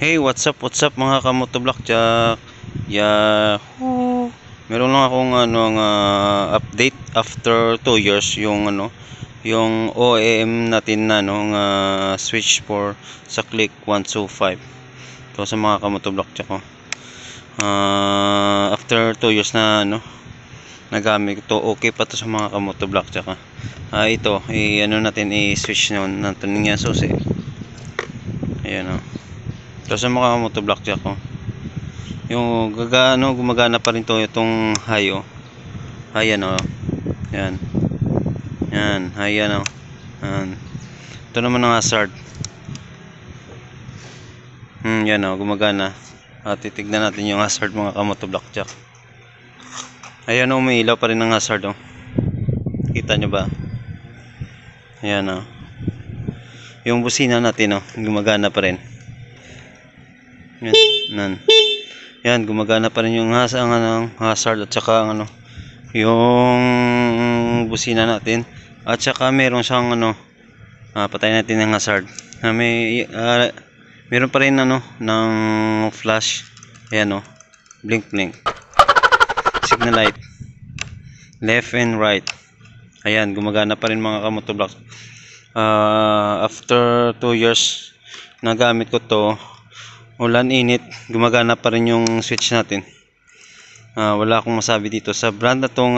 Hey, what's up mga kamotovlog. Yahoo! Meron lang akong update after 2 years yung OEM natin na switch for sa Click 125. Ito sa mga kamotovlog ko. After 2 years na nagamit ito, okay pa to sa mga kamotovlog tsaka. Ito, natin i-switch natin nga susi. Ayan oh. Ito sa mga motovlog ko. Yung gumagana pa rin to itong hayo. Ayan oh. Yan. Yan, ayan oh. Yan. Ito naman ang hazard. Yan oh, gumagana. Titignan natin yung hazard mga kamotovlog. Ayan oh, may ilaw pa rin ang hazard oh. Kita nyo ba? Ayan oh. Yung busina natin oh, gumagana pa rin. Yan. Yan, gumagana pa rin yung hazard at saka yung busina natin. At saka meron siyang patay natin ng hazard. Meron pa rin ng flash. Ayan blink blink. Signal light. Left and right. Ayan, gumagana pa rin mga kamotovlog. After 2 years nagamit ko to, ulan init, gumagana pa rin yung switch natin. Wala akong masabi dito sa brand na tong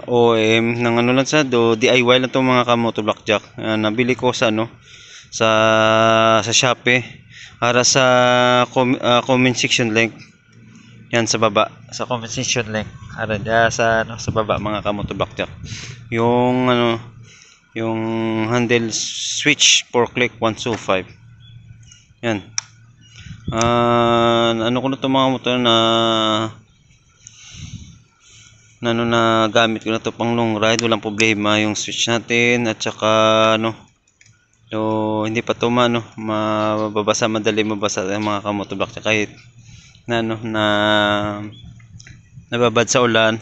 OEM ng lang sa DIY lang tong mga kamotovlog. Nabili ko sa sa Shopee para sa comment section link. Yan sa baba, sa comment section link. Ara sa baba mga kamotovlog. Yung yung handle switch for Click 125. Yan. Ko na to mga motor na gamit ko na to pang long ride, walang problema yung switch natin at saka hindi pa to mababasa, madali mabasa ang mga kamotovlog kahit nababad sa ulan.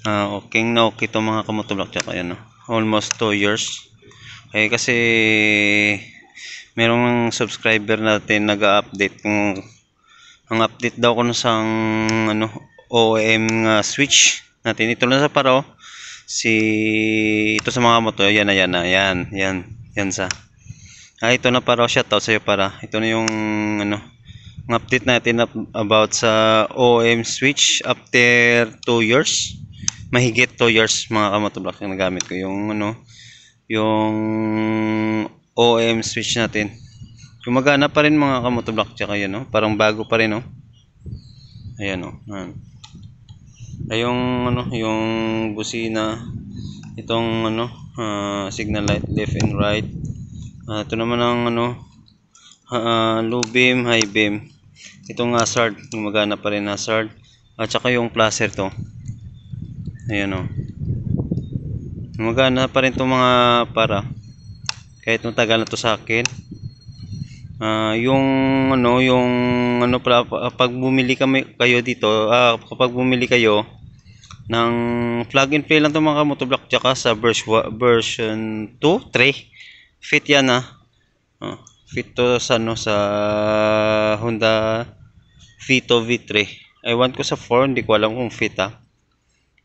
Okay to mga kamotovlog. Ayan almost 2 years. Kasi merong subscriber natin nag-update kung ang update daw ko sang OEM switch natin. Ito na sa paro ito sa mga motor. Yan sa ito na paro. Shoutout sa iyo para. Ito na yung ang update natin about sa OEM switch after 2 years. Mahigit 2 years mga kamotovlog yung nagamit ko yung yung OEM switch natin. Gumagana pa rin mga kamotovlog. Tsaka yan parang bago pa rin ayan ay yung busina, itong signal light left and right. Ito naman ang low beam, high beam. Itong hazard, gumagana pa rin hazard. At saka yung flasher to. Ayan gumagana pa rin itong mga para. Kahit matagal na to sa akin. Pag bumili kayo dito, kapag bumili kayo ng plug and play lang to mga motovlog, tsaka sa version 2, 3 fit yan fit to sa sa Honda Vito V3. I want ko sa 4, hindi ko alam kung fit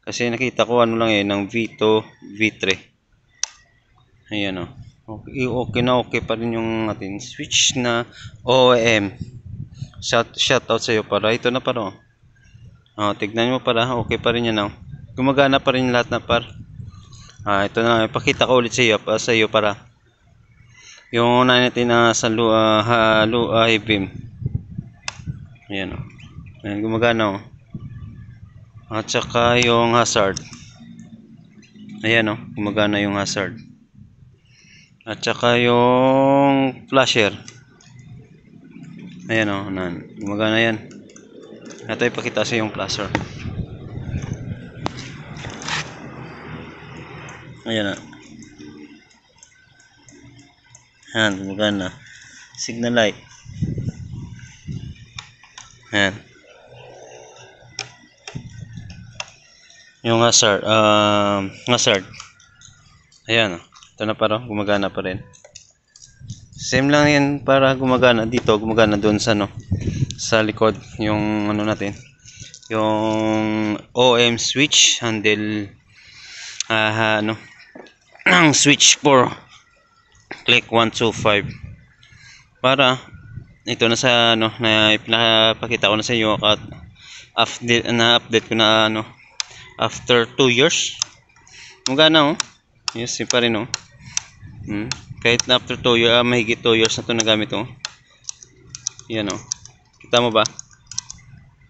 kasi nakita ko ng Vito V3. Ayan okay pa rin yung ating switch na OEM. Shoutout sa iyo para. Ito na para tignan mo para, okay pa rin yan gumagana pa rin lahat na par. Ito na, ipakita ko ulit sa iyo para yung natin sa high beam. Ayan ayan, gumagana at saka yung hazard. Ayan gumagana yung hazard. At saka yung flasher. Ayan gumagana yan. Ito ipakita sa yung flasher. Ayan ayan, gumagana. Signal light. Ayan. Yung hazard. Ayan ito na gumagana pa rin. Same lang yan para gumagana dito, gumagana doon sa ano, sa likod yung ano natin, yung OM switch handle, ano, switch for click 125 para ito na sa ano na pinapakita ko na sa inyo at update ko na ano after 2 years. Gumagana oh. Yes, pa rin oh. Kahit na after 2 years, mahigit 2 years na ito nagamit oh. Yan oh. Kita mo ba?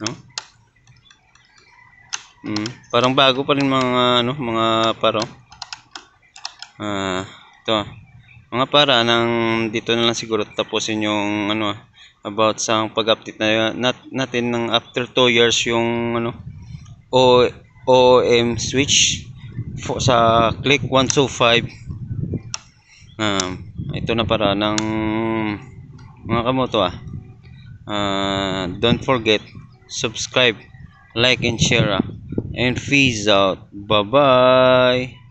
No? Parang bago pa rin mga ano, mga paro. Ito. Mga para nang dito na lang siguro tapusin yung ano about sa pag-update na natin ng after 2 years yung ano OM switch sa click 125. Ito na para ng mga kamoto don't forget subscribe, like and share and peace out. Bye bye.